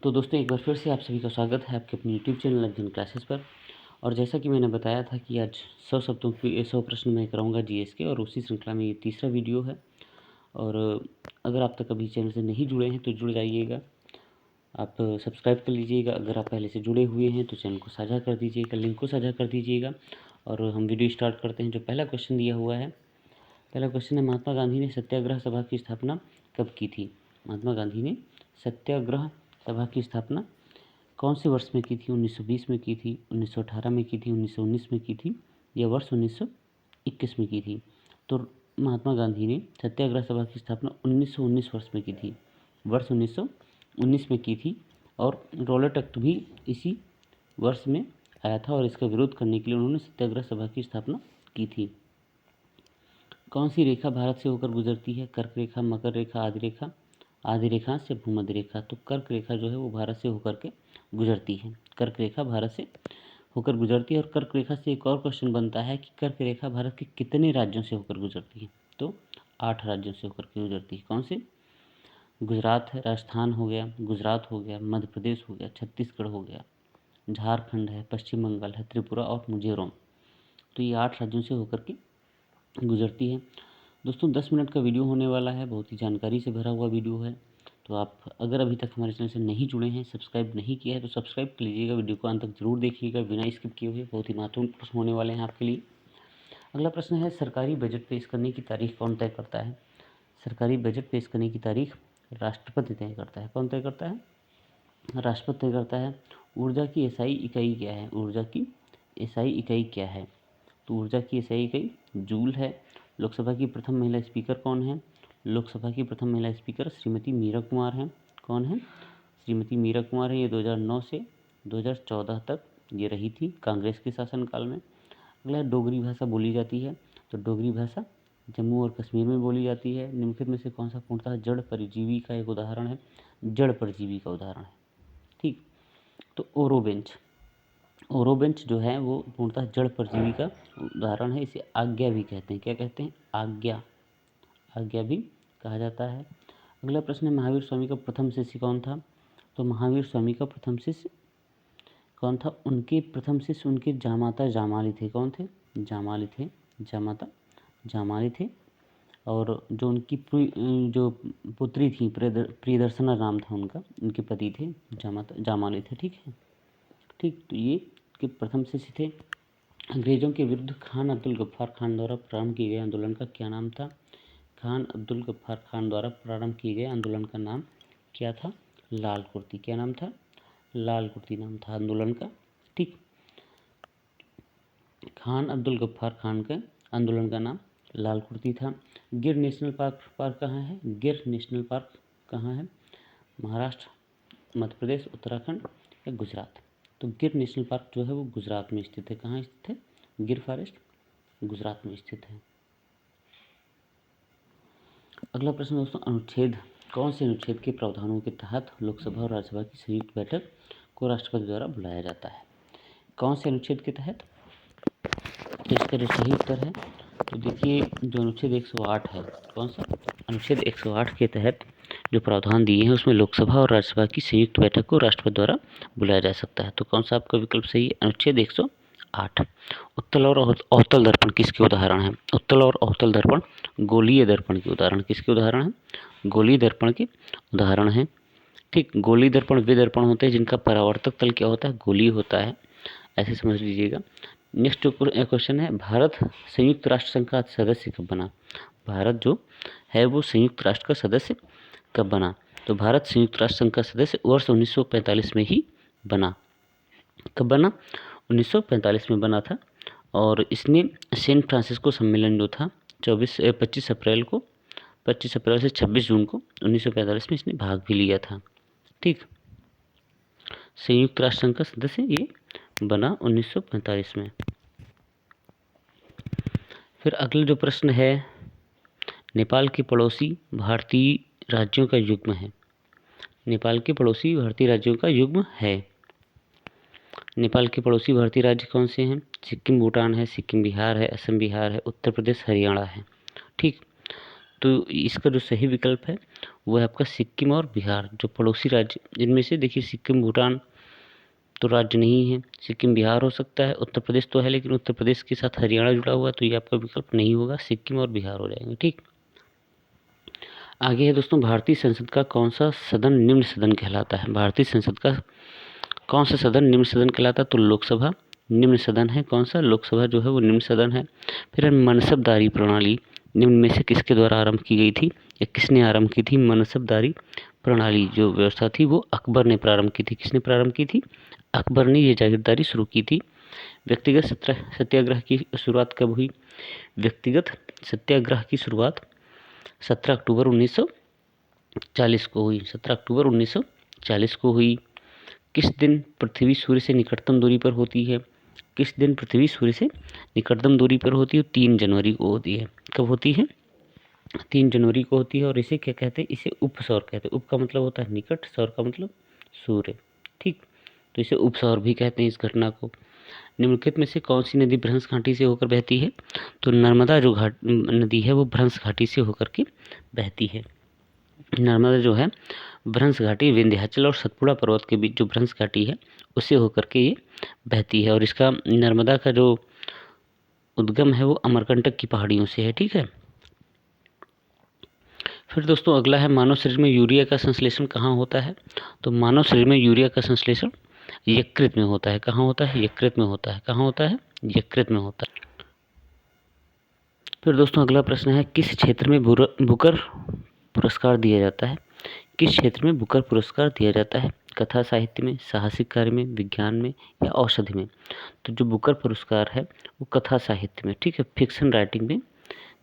तो दोस्तों एक बार फिर से आप सभी का स्वागत है आपके अपने यूट्यूब चैनल अध्ययन क्लासेस पर। और जैसा कि मैंने बताया था कि आज 100 शब्दों की 100 प्रश्न मैं कराऊंगा जीएस के, और उसी श्रृंखला में ये तीसरा वीडियो है। और अगर आप तक अभी चैनल से नहीं जुड़े हैं तो जुड़ जाइएगा, आप सब्सक्राइब कर लीजिएगा। अगर आप पहले से जुड़े हुए हैं तो चैनल को साझा कर दीजिएगा, लिंक को साझा कर दीजिएगा। और हम वीडियो स्टार्ट करते हैं। जो पहला क्वेश्चन दिया हुआ है, पहला क्वेश्चन है, महात्मा गांधी ने सत्याग्रह सभा की स्थापना कब की थी? महात्मा गांधी ने सत्याग्रह सभा की स्थापना कौन से वर्ष में की थी? 1920 में की थी, 1918 में की थी, 1919 में की थी, या वर्ष 1921 में की थी? तो महात्मा गांधी ने सत्याग्रह सभा की स्थापना 1919 वर्ष में की थी, वर्ष 1919 में की थी। और रॉलेट एक्ट भी इसी वर्ष में आया था और इसका विरोध करने के लिए उन्होंने सत्याग्रह सभा की स्थापना की थी। कौन सी रेखा भारत से होकर गुजरती है? कर्क रेखा, मकर रेखा, आदि रेखांश या भूमध्य रेखा? तो कर्क रेखा जो है वो भारत से होकर के गुजरती है। कर्क रेखा भारत से होकर गुजरती है। और कर्क रेखा से एक और क्वेश्चन बनता है कि कर्क रेखा भारत के कितने राज्यों से होकर गुजरती है? तो 8 राज्यों से होकर के गुजरती है। कौन से? गुजरात है, राजस्थान हो गया, गुजरात हो गया, मध्य प्रदेश हो गया, छत्तीसगढ़ हो गया, झारखंड है, पश्चिम बंगाल है, त्रिपुरा और मिजोरम। तो ये 8 राज्यों से होकर के गुजरती है। दोस्तों 10 मिनट का वीडियो होने वाला है, बहुत ही जानकारी से भरा हुआ वीडियो है। तो आप अगर अभी तक हमारे चैनल से नहीं जुड़े हैं, सब्सक्राइब नहीं किया है तो सब्सक्राइब कर लीजिएगा, वीडियो को अंत तक जरूर देखिएगा बिना स्किप किए हुए। बहुत ही महत्वपूर्ण प्रश्न होने वाले हैं आपके लिए। अगला प्रश्न है, सरकारी बजट पेश करने की तारीख कौन तय करता है? सरकारी बजट पेश करने की तारीख राष्ट्रपति तय करता है। कौन तय करता है? राष्ट्रपति तय करता है। ऊर्जा की एसआई इकाई क्या है? ऊर्जा की एसआई इकाई क्या है? तो ऊर्जा की एसआई इकाई जूल है। लोकसभा की प्रथम महिला स्पीकर कौन है? लोकसभा की प्रथम महिला स्पीकर श्रीमती मीरा कुमार हैं। कौन है? श्रीमती मीरा कुमार है। ये 2009 से 2014 तक ये रही थी कांग्रेस के शासनकाल में। अगला, डोगरी भाषा बोली जाती है। तो डोगरी भाषा जम्मू और कश्मीर में बोली जाती है। निम्नलिखित में से कौन सा पूर्णतः जड़ परजीवी का एक उदाहरण है? जड़ परजीवी का उदाहरण है। ठीक, तो ओरोबेंच जो है वो पूर्णतः जड़ परजीवी का उदाहरण है। इसे आज्ञा भी कहते हैं। क्या कहते हैं? आज्ञा भी कहा जाता है। अगला प्रश्न है, महावीर स्वामी का प्रथम शिष्य कौन था? तो महावीर स्वामी का प्रथम शिष्य कौन था? उनके प्रथम शिष्य उनके जामाता जामाली थे। कौन थे? जामाली थे, जामाता जामाली थे। और जो उनकी जो पुत्री थी प्रियदर्शना नाम था उनका, उनके पति थे जामाता जामाली थे। ठीक है, ठीक। तो ये के प्रथम शिष्य थे। अंग्रेजों के विरुद्ध खान अब्दुल गफ्फार खान द्वारा प्रारंभ किए गए आंदोलन का क्या नाम था? खान अब्दुल गफ्फार खान द्वारा प्रारंभ किए गए आंदोलन का नाम क्या था? लाल कुर्ती। क्या नाम था? लाल कुर्ती नाम था आंदोलन का। ठीक, खान अब्दुल गफ्फार खान के आंदोलन का नाम लाल कुर्ती था। गिर नेशनल पार्क कहाँ है? गिर नेशनल पार्क कहाँ है? महाराष्ट्र, मध्य प्रदेश, उत्तराखंड या गुजरात? तो गिर नेशनल पार्क जो है वो गुजरात में स्थित है। कहाँ स्थित है? गिर फॉरेस्ट गुजरात में स्थित है। अगला प्रश्न दोस्तों, अनुच्छेद कौन से अनुच्छेद के प्रावधानों के तहत लोकसभा और राज्यसभा की संयुक्त बैठक को राष्ट्रपति द्वारा बुलाया जाता है? कौन से अनुच्छेद के तहत? तो इसका जो सही उत्तर है, तो देखिए जो अनुच्छेद 108 है, कौन सा? अनुच्छेद 108 के तहत जो प्रावधान दिए हैं उसमें लोकसभा और राज्यसभा की संयुक्त बैठक को राष्ट्रपति द्वारा बुलाया जा सकता है। तो कौन सा आपका विकल्प सही है? अनुच्छेद 108। उत्तल और अवतल दर्पण किसके उदाहरण हैं? उत्तल और अवतल दर्पण गोलीय दर्पण के उदाहरण। किसके उदाहरण हैं? गोलीय दर्पण के उदाहरण हैं। ठीक, गोलीय दर्पण वे दर्पण होते हैं जिनका परावर्तक तल क्या होता है? गोलीय होता है, ऐसे समझ लीजिएगा। नेक्स्ट क्वेश्चन है, भारत संयुक्त राष्ट्र संघ का सदस्य कब बना? भारत जो है वो संयुक्त राष्ट्र का सदस्य कब बना? तो भारत संयुक्त राष्ट्र संघ का सदस्य वर्ष 1945 में ही बना। कब बना? 1945 में बना था। और इसने सैन फ्रांसिस्को सम्मेलन जो था 25 अप्रैल से 26 जून को 1945 में इसने भाग भी लिया था। ठीक, संयुक्त राष्ट्र संघ का सदस्य ये बना 1945 में। फिर अगला जो प्रश्न है, नेपाल के पड़ोसी भारतीय राज्यों का युग्म है। नेपाल के पड़ोसी भारतीय राज्यों का युग्म है। नेपाल के पड़ोसी भारतीय राज्य कौन से हैं? सिक्किम भूटान है, सिक्किम बिहार है, असम बिहार है, उत्तर प्रदेश हरियाणा है। ठीक, तो इसका जो सही विकल्प है वो है आपका सिक्किम और बिहार, जो पड़ोसी राज्य। इनमें से देखिए सिक्किम भूटान तो राज्य नहीं है, सिक्किम बिहार हो सकता है, उत्तर प्रदेश तो है लेकिन उत्तर प्रदेश के साथ हरियाणा जुड़ा हुआ है, तो ये आपका विकल्प नहीं होगा, सिक्किम और बिहार हो जाएंगे। ठीक, आगे है दोस्तों, भारतीय संसद का कौन सा सदन निम्न सदन कहलाता है? भारतीय संसद का कौन सा सदन निम्न सदन कहलाता है? तो लोकसभा निम्न सदन है। कौन सा? लोकसभा जो है वो निम्न सदन है। फिर मनसबदारी प्रणाली निम्न में से किसके द्वारा आरंभ की गई थी या किसने आरंभ की थी? मनसबदारी प्रणाली जो व्यवस्था थी वो अकबर ने प्रारंभ की थी। किसने प्रारंभ की थी? अकबर ने ये जागीरदारी शुरू की थी। व्यक्तिगत सत्याग्रह की शुरुआत कब हुई? व्यक्तिगत सत्याग्रह की शुरुआत 17 अक्टूबर 1940 को हुई। 17 अक्टूबर 1940 को हुई। किस दिन पृथ्वी सूर्य से निकटतम दूरी पर होती है? किस दिन पृथ्वी सूर्य से निकटतम दूरी पर होती है? 3 जनवरी को होती है। कब होती है? 3 जनवरी को होती है। और इसे क्या कहते हैं? इसे उपसौर कहते हैं। उप का मतलब होता है निकट, सौर का मतलब सूर्य। ठीक, तो इसे उपसौर भी कहते हैं इस घटना को। निम्नलिखित में से कौन सी नदी भ्रंश घाटी से होकर बहती है? तो नर्मदा जो नदी है वो भ्रंश घाटी से होकर के बहती है। नर्मदा जो है भ्रंश घाटी विंध्याचल और सतपुड़ा पर्वत के बीच जो भ्रंश घाटी है उससे होकर के ये बहती है। और इसका नर्मदा का जो उद्गम है वो अमरकंटक की पहाड़ियों से है। ठीक है, फिर दोस्तों अगला है, मानव शरीर में यूरिया का संश्लेषण कहाँ होता है? तो मानव शरीर में यूरिया का संश्लेषण यकृत में होता है। कहाँ होता है? यकृत में होता है। कहाँ होता है? यकृत में होता है। फिर दोस्तों अगला प्रश्न है, किस क्षेत्र में बुकर पुरस्कार दिया जाता है? किस क्षेत्र में बुकर पुरस्कार दिया जाता है? कथा साहित्य में, साहसिक कार्य में, विज्ञान में या औषधि में? तो जो बुकर पुरस्कार है वो कथा साहित्य में, ठीक है, फिक्शन राइटिंग में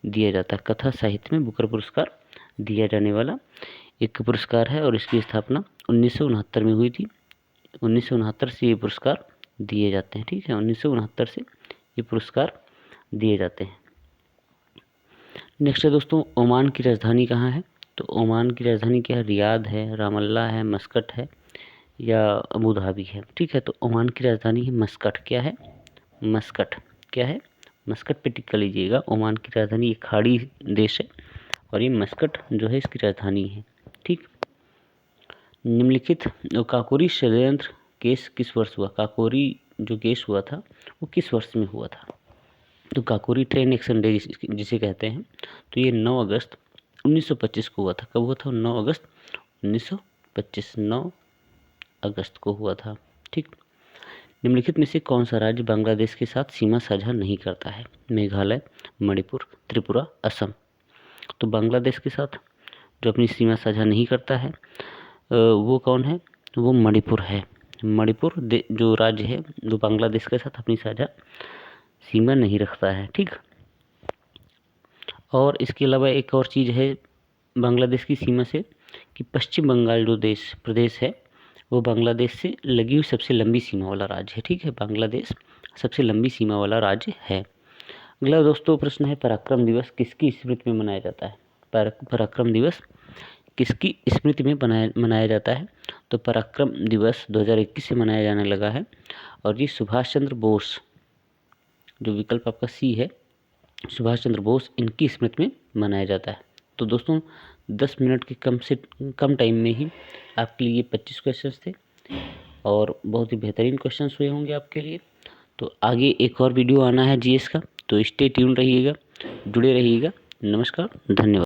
दिया जाता है। कथा साहित्य में बुकर पुरस्कार दिया जाने वाला एक पुरस्कार है और इसकी स्थापना 1969 में हुई थी। 1969 से ये पुरस्कार दिए जाते हैं। ठीक है, 1969 से ये पुरस्कार दिए जाते हैं। नेक्स्ट है दोस्तों, ओमान की राजधानी कहाँ है? तो ओमान की राजधानी क्या है? रियाद है, रामल्ला है, मस्कट है या अबू धाबी है। ठीक है, तो ओमान की राजधानी है मस्कट। क्या है? मस्कट। क्या है? मस्कट पे टिक कर लीजिएगा। ओमान की राजधानी, एक खाड़ी देश है और ये मस्कट जो है इसकी राजधानी है। ठीक, निम्नलिखित काकोरी षड्यंत्र केस किस वर्ष हुआ? काकोरी जो केस हुआ था वो किस वर्ष में हुआ था? तो काकोरी ट्रेन एक्शन डे जिसे कहते हैं, तो ये 9 अगस्त 1925 को हुआ था। कब हुआ था? 9 अगस्त 1925। 9 अगस्त को हुआ था। ठीक, निम्नलिखित में से कौन सा राज्य बांग्लादेश के साथ सीमा साझा नहीं करता है? मेघालय, मणिपुर, त्रिपुरा, असम। तो बांग्लादेश के साथ जो अपनी सीमा साझा नहीं करता है वो कौन है? वो मणिपुर है। मणिपुर जो राज्य है वो बांग्लादेश के साथ अपनी साझा सीमा नहीं रखता है। ठीक, और इसके अलावा एक और चीज़ है बांग्लादेश की सीमा से कि पश्चिम बंगाल जो प्रदेश है वो बांग्लादेश से लगी हुई सबसे लंबी सीमा वाला राज्य है। ठीक है, बांग्लादेश सबसे लंबी सीमा वाला राज्य है। अगला दोस्तों प्रश्न है, पराक्रम दिवस किसकी स्मृति में मनाया जाता है? पराक्रम दिवस किसकी स्मृति में मनाया जाता है? तो पराक्रम दिवस 2021 से मनाया जाने लगा है और ये सुभाष चंद्र बोस, जो विकल्प आपका सी है, सुभाष चंद्र बोस, इनकी स्मृति में मनाया जाता है। तो दोस्तों 10 मिनट के कम टाइम में ही आपके लिए 25 क्वेश्चंस थे और बहुत ही बेहतरीन क्वेश्चंस हुए होंगे आपके लिए। तो आगे एक और वीडियो आना है जीएस का, तो स्टे ट्यून रहिएगा, जुड़े रहिएगा। नमस्कार, धन्यवाद।